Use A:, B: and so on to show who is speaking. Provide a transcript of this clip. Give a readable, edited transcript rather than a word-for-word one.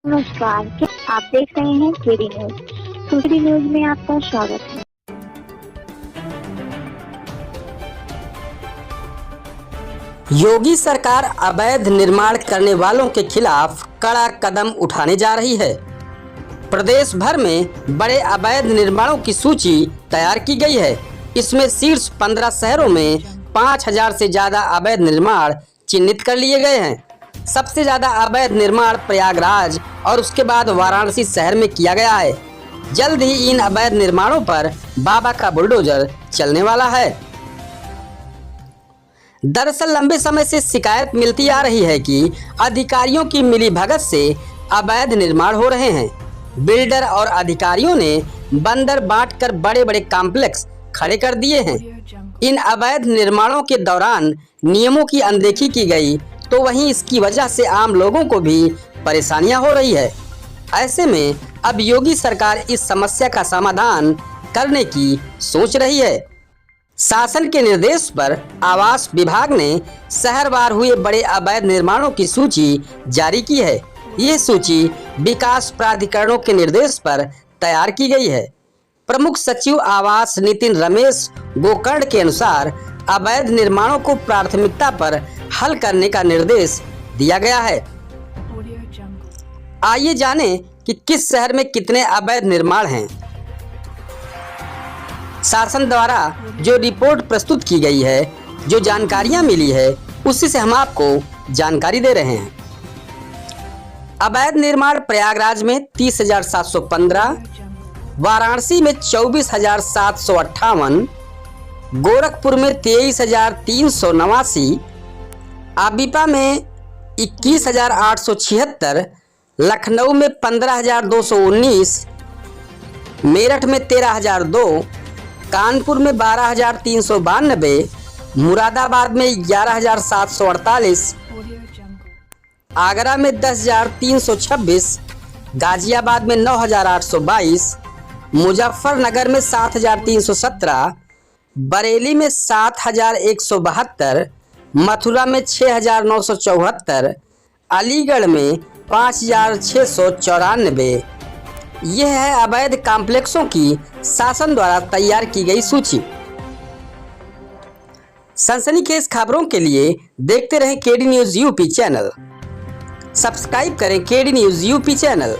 A: नमस्कार, क्या आप देख रहे हैं केडी न्यूज। केडी न्यूज में आपका स्वागत है।
B: योगी सरकार अवैध निर्माण करने वालों के खिलाफ कड़ा कदम उठाने जा रही है। प्रदेश भर में बड़े अवैध निर्माणों की सूची तैयार की गई है। इसमें शीर्ष 15 शहरों में 5000 से ज्यादा अवैध निर्माण चिन्हित कर लिए गए हैं। सबसे ज्यादा अवैध निर्माण प्रयागराज और उसके बाद वाराणसी शहर में किया गया है। जल्द ही इन अवैध निर्माणों पर बाबा का बुलडोजर चलने वाला है। दरअसल लंबे समय से शिकायत मिलती आ रही है कि अधिकारियों की मिलीभगत से अवैध निर्माण हो रहे हैं। बिल्डर और अधिकारियों ने बंदर बांटकर बड़े बड़े कॉम्प्लेक्स खड़े कर दिए हैं। इन अवैध निर्माणों के दौरान नियमों की अनदेखी की गई, तो वहीं इसकी वजह से आम लोगों को भी परेशानियां हो रही है। ऐसे में अब योगी सरकार इस समस्या का समाधान करने की सोच रही है। शासन के निर्देश पर आवास विभाग ने शहरवार हुए बड़े अवैध निर्माणों की सूची जारी की है। ये सूची विकास प्राधिकरणों के निर्देश पर तैयार की गई है। प्रमुख सचिव आवास नितिन रमेश गोकर्ण के अनुसार अवैध निर्माणों को प्राथमिकता पर हल करने का निर्देश दिया गया है। आइए जानें कि किस शहर में कितने अवैध निर्माण हैं। शासन द्वारा जो रिपोर्ट प्रस्तुत की गई है, जो जानकारियां मिली है, उसी से हम आपको जानकारी दे रहे हैं। अवैध निर्माण प्रयागराज में 30,715, वाराणसी में 24,758, गोरखपुर में 23,389, आबिपा में 21,876, लखनऊ में 15,219, मेरठ में 13,002, कानपुर में 12,392, मुरादाबाद में 11,748, आगरा में 10,326, गाजियाबाद में 9,822, मुजफ्फरनगर में 7,317, बरेली में 7,172, मथुरा में 6,974, अलीगढ़ में 5,694। यह है अवैध कॉम्प्लेक्सों की शासन द्वारा तैयार की गई सूची। सनसनीखेज खबरों के लिए देखते रहें KD news UP channel. Subscribe करें केडी न्यूज यूपी चैनल।